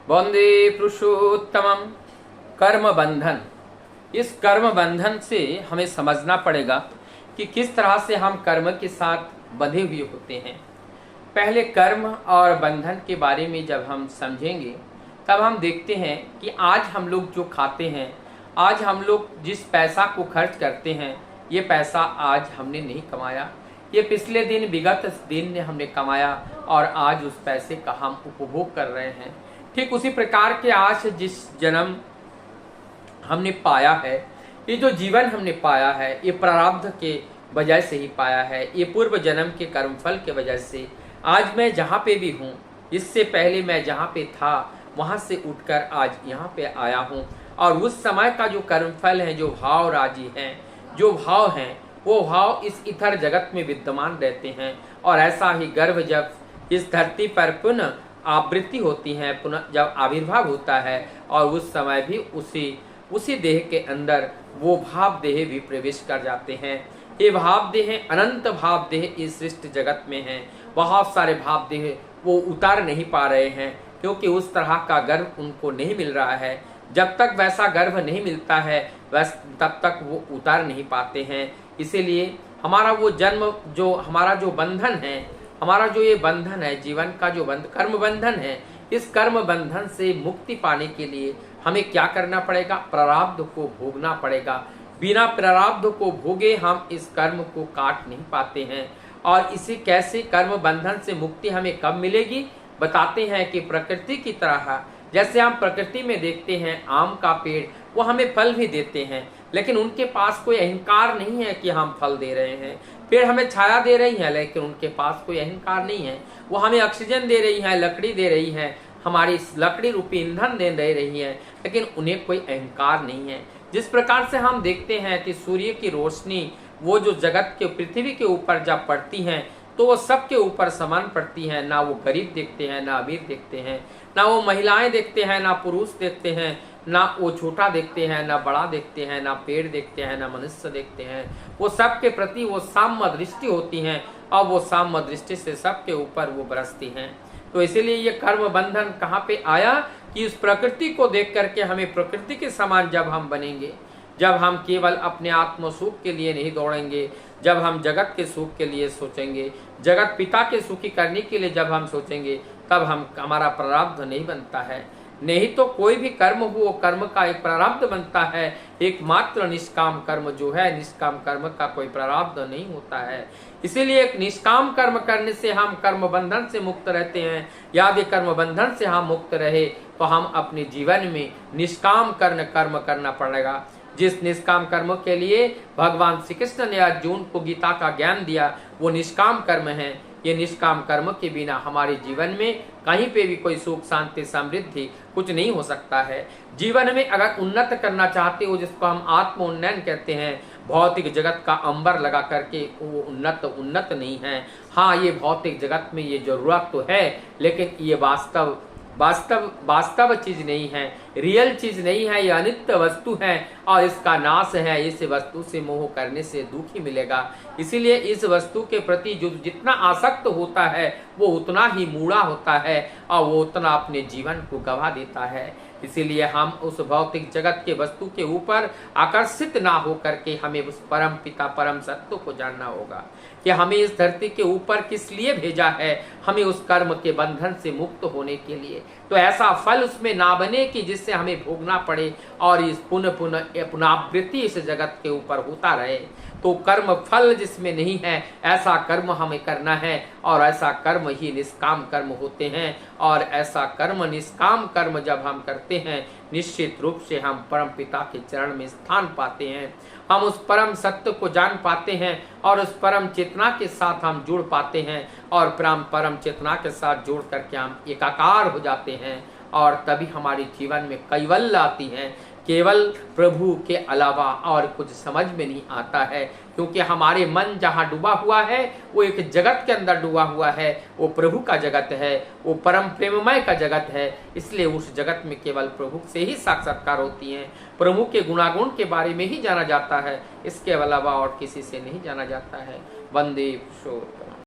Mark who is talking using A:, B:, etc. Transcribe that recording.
A: वंदे पुरुषोत्तमम। कर्म बंधन, इस कर्म बंधन से हमें समझना पड़ेगा कि किस तरह से हम कर्म के साथ बंधे हुए होते हैं। पहले कर्म और बंधन के बारे में जब हम समझेंगे तब हम देखते हैं कि आज हम लोग जो खाते हैं, आज हम लोग जिस पैसा को खर्च करते हैं, ये पैसा आज हमने नहीं कमाया, ये पिछले दिन विगत दिन ने हमने कमाया और आज उस पैसे का हम उपभोग कर रहे हैं। ठीक उसी प्रकार के आज जिस जन्म हमने पाया है, ये जो जीवन हमने पाया है, ये प्रारब्ध के वजह से ही पाया है, ये पूर्व जन्म के कर्मफल के वजह से आज मैं जहाँ पे भी हूँ, इससे पहले मैं जहाँ पे था वहाँ से उठकर आज यहाँ पे आया हूँ। और उस समय का जो कर्मफल है, जो भाव राजी हैं, जो भाव हैं, वो भाव इस इतर जगत में विद्यमान रहते हैं। और ऐसा ही गर्भ जब इस धरती पर पुनः आवृत्ति होती है, पुनः जब आविर्भाव होता है, और उस समय भी उसी देह के अंदर वो भाव देह भी प्रवेश कर जाते हैं। ये भाव देह, अनंत भाव देह इस सृष्टि जगत में हैं। बहुत सारे भाव देह वो उतार नहीं पा रहे हैं, क्योंकि उस तरह का गर्भ उनको नहीं मिल रहा है। जब तक वैसा गर्भ नहीं मिलता है तब तक वो उतार नहीं पाते हैं। इसीलिए हमारा वो जन्म, जो हमारा जो बंधन है, हमारा जो ये बंधन है, जीवन का जो कर्म बंधन है, इस कर्म बंधन से मुक्ति पाने के लिए हमें क्या करना पड़ेगा? प्रारब्ध को भोगना पड़ेगा। बिना प्रारब्ध को भोगे हम इस कर्म को काट नहीं पाते हैं। और इसी कैसे कर्म बंधन से मुक्ति हमें कब मिलेगी? बताते हैं कि प्रकृति की तरह, जैसे हम प्रकृति में देखते हैं आम का पेड़, वो हमें फल भी देते हैं, लेकिन उनके पास कोई अहंकार नहीं है कि हम फल दे रहे हैं। पेड़ हमें छाया दे रही है, लेकिन उनके पास कोई अहंकार नहीं है। वो हमें ऑक्सीजन दे रही है, लकड़ी दे रही है, हमारी लकड़ी रूपी ईंधन दे रही है, लेकिन उन्हें कोई अहंकार नहीं है। जिस प्रकार से हम देखते हैं कि सूर्य की रोशनी वो जो जगत के पृथ्वी के ऊपर जब पड़ती हैं, तो वो सबके ऊपर समान पड़ती हैं। ना वो गरीब देखते हैं, ना अमीर देखते हैं, ना वो महिलाएं देखते हैं, ना पुरुष देखते हैं, ना वो छोटा देखते हैं, ना बड़ा देखते हैं, ना पेड़ देखते हैं, ना मनुष्य देखते हैं। वो सबके प्रति वो साम्य दृष्टि होती हैं, और वो साम्य दृष्टि से सबके ऊपर वो बरसती हैं। तो इसीलिए ये कर्म बंधन कहाँ पे आया कि उस प्रकृति को देख करके हमें प्रकृति के समान जब हम बनेंगे, जब हम केवल अपने आत्म सुख के लिए नहीं दौड़ेंगे, जब हम जगत के सुख के लिए सोचेंगे, जगत पिता के सुखी करने के लिए जब हम सोचेंगे, तब हमारा प्रारब्ध नहीं बनता है। नहीं तो कोई भी कर्म हो, वो कर्म का एक प्रारब्ध बनता है। एकमात्र निष्काम कर्म जो है, निष्काम कर्म का कोई प्रारब्ध नहीं होता है। इसीलिए एक निष्काम कर्म करने से हम कर्म बंधन से मुक्त रहते हैं। यदि कर्म बंधन से हम मुक्त रहे तो हम अपने जीवन में निष्काम कर्म करना पड़ेगा। जिस निष्काम कर्म के लिए भगवान श्री कृष्ण ने अर्जुन को गीता का ज्ञान दिया, वो निष्काम कर्म है। ये निष्काम कर्म के बिना हमारे जीवन में कहीं पे भी कोई सुख, शांति, समृद्धि कुछ नहीं हो सकता है। जीवन में अगर उन्नत करना चाहते हो, जिसको हम आत्म उन्नयन कहते हैं, भौतिक जगत का अंबर लगा करके वो उन्नत नहीं है। हाँ, ये भौतिक जगत में ये जरूरत तो है, लेकिन ये वास्तव चीज नहीं है, रियल चीज नहीं है। ये अनित्य वस्तु है और इसका नाश है। इस वस्तु से मोह करने से दुख ही मिलेगा। इसीलिए इस वस्तु के प्रति जो जितना आसक्त होता है, वो उतना ही मूढ़ा होता है और वो उतना अपने जीवन को गवा देता है। इसीलिए हम उस भौतिक जगत के वस्तु के ऊपर आकर्षित ना हो करके हमें उस परम पिता, परम सत्य को जानना होगा कि हमें इस धरती के ऊपर किस लिए भेजा है। हमें उस कर्म के बंधन से मुक्त होने के लिए। तो ऐसा फल उसमें ना बने कि जिससे हमें भोगना पड़े और इस पुनरावृत्ति इस जगत के ऊपर होता रहे। तो कर्म फल जिसमें नहीं है, ऐसा कर्म हमें करना है, और ऐसा कर्म ही निष्काम कर्म होते हैं। और ऐसा कर्म, निष्काम कर्म जब हम करते हैं, निश्चित रूप से हम परम पिता के चरण में स्थान पाते हैं। हम उस परम सत्य को जान पाते हैं और उस परम चेतना के साथ हम जुड़ पाते हैं, और परम चेतना के साथ जुड़ करके हम एकाकार हो जाते हैं। और तभी हमारे जीवन में कैवल्य आती है। केवल प्रभु के अलावा और कुछ समझ में नहीं आता है, क्योंकि हमारे मन जहाँ डूबा हुआ है, वो एक जगत के अंदर डूबा हुआ है। वो प्रभु का जगत है, वो परम प्रेममय का जगत है। इसलिए उस जगत में केवल प्रभु से ही साक्षात्कार होती हैं। प्रभु के गुणागुण के बारे में ही जाना जाता है, इसके अलावा और किसी से नहीं जाना जाता है। वंदे पुरुषोत्तम।